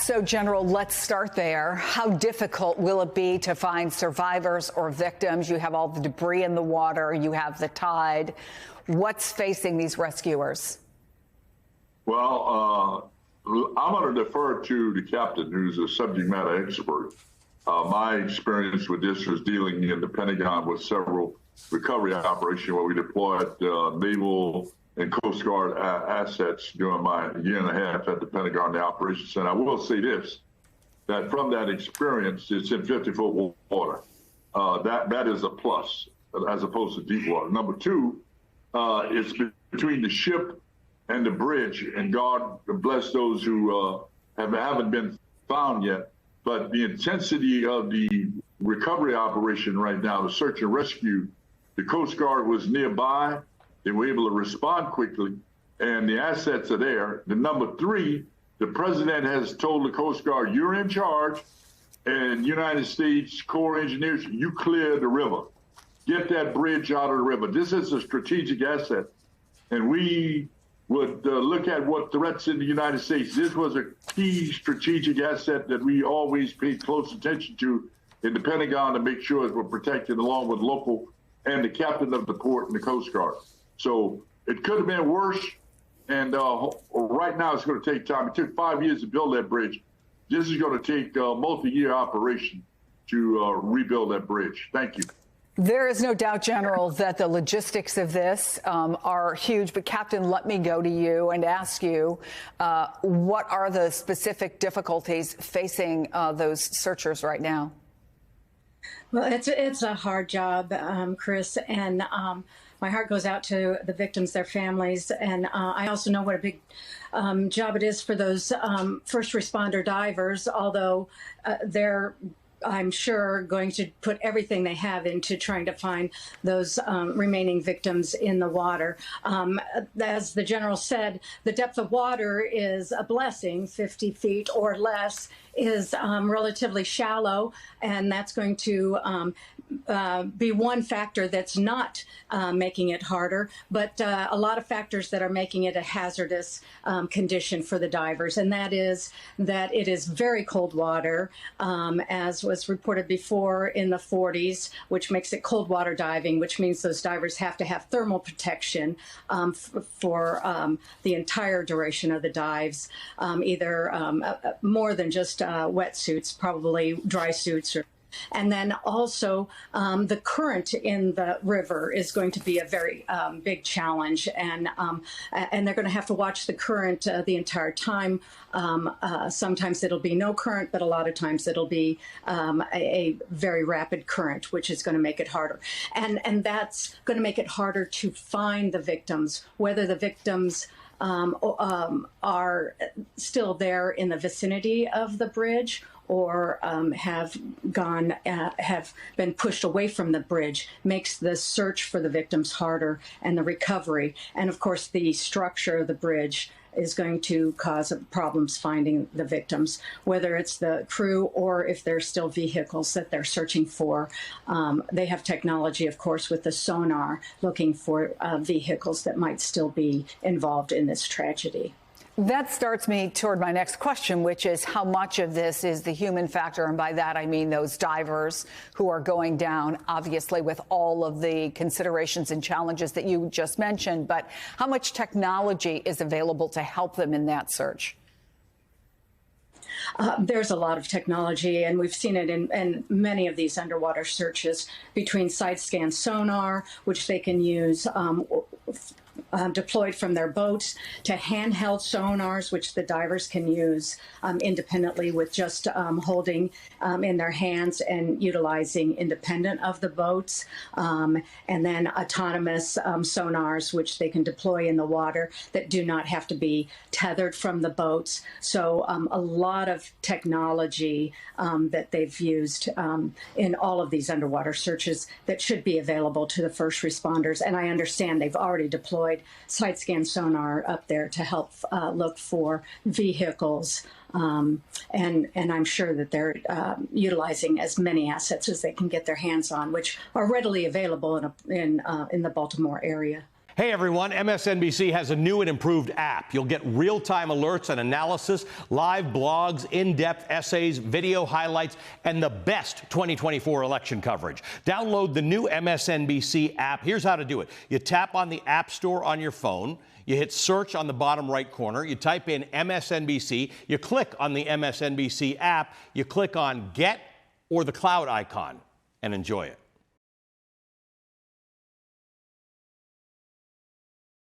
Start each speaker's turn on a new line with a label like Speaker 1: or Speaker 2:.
Speaker 1: So, General, let's start there. How difficult will it be to find survivors or victims? You have all the debris in the water, you have the tide. What's facing these rescuers?
Speaker 2: Well, I'm going to defer to the captain, who's a subject matter expert. My experience with this was dealing in the Pentagon with several recovery operations where we deployed naval and Coast Guard assets during my year and a half at the Pentagon, the Operations Center. I will say this, that from that experience, it's in 50-foot water. That is a plus as opposed to deep water. Number two, it's between the ship and the bridge, and God bless those who haven't been found yet. But the intensity of the recovery operation right now, the search and rescue, the Coast Guard was nearby. They were able to respond quickly, and the assets are there. The number three, the president has told the Coast Guard, you're in charge, and United States Corps engineers, you clear the river. Get that bridge out of the river. This is a strategic asset, and we would look at what threats in the United States. This was a key strategic asset that we always paid close attention to in the Pentagon to make sure it was protected, along with local and the captain of the port and the Coast Guard. So it could have been worse, and right now it's going to take time. It took 5 years to build that bridge. This is going to take a multi-year operation to rebuild that bridge. Thank you.
Speaker 1: There is no doubt, General, that the logistics of this are huge. But, Captain, let me go to you and ask you, what are the specific difficulties facing those searchers right now?
Speaker 3: Well, it's a hard job, Chris, and my heart goes out to the victims, their families, and I also know what a big job it is for those first responder divers, although they're, I'm sure, going to put everything they have into trying to find those remaining victims in the water. As the general said, the depth of water is a blessing. 50 feet or less is relatively shallow, and that's going to be one factor that's not making it harder, but a lot of factors that are making it a hazardous condition for the divers, and that is that it is very cold water, as was reported before in the 40s, which makes it cold water diving, which means those divers have to have thermal protection for the entire duration of the dives, either more than just wetsuits, probably dry suits, and then also the current in the river is going to be a very big challenge, and they're going to have to watch the current the entire time. Sometimes it'll be no current, but a lot of times it'll be a very rapid current, which is going to make it harder. And that's going to make it harder to find the victims, whether the victims are still there in the vicinity of the bridge or have been pushed away from the bridge, makes the search for the victims harder, and the recovery. And of course, the structure of the bridge is going to cause problems finding the victims, whether it's the crew or if there's still vehicles that they're searching for. They have technology, of course, with the sonar, looking for vehicles that might still be involved in this tragedy.
Speaker 1: That starts me toward my next question, which is how much of this is the human factor? And by that, I mean those divers who are going down, obviously, with all of the considerations and challenges that you just mentioned. But how much technology is available to help them in that search?
Speaker 3: There's a lot of technology, and we've seen it in many of these underwater searches, between side-scan sonar, which they can use deployed from their boats, to handheld sonars, which the divers can use independently with just holding in their hands and utilizing independent of the boats, and then autonomous sonars, which they can deploy in the water that do not have to be tethered from the boats. So a lot of technology that they've used in all of these underwater searches that should be available to the first responders. And I understand they've already deployed side-scan sonar up there to help look for vehicles. And I'm sure that they're utilizing as many assets as they can get their hands on, which are readily available in the Baltimore area.
Speaker 4: Hey everyone, MSNBC has a new and improved app. You'll get real-time alerts and analysis, live blogs, in-depth essays, video highlights, and the best 2024 election coverage. Download the new MSNBC app. Here's how to do it. You tap on the App Store on your phone. You hit search on the bottom right corner. You type in MSNBC. You click on the MSNBC app. You click on Get or the cloud icon and enjoy it.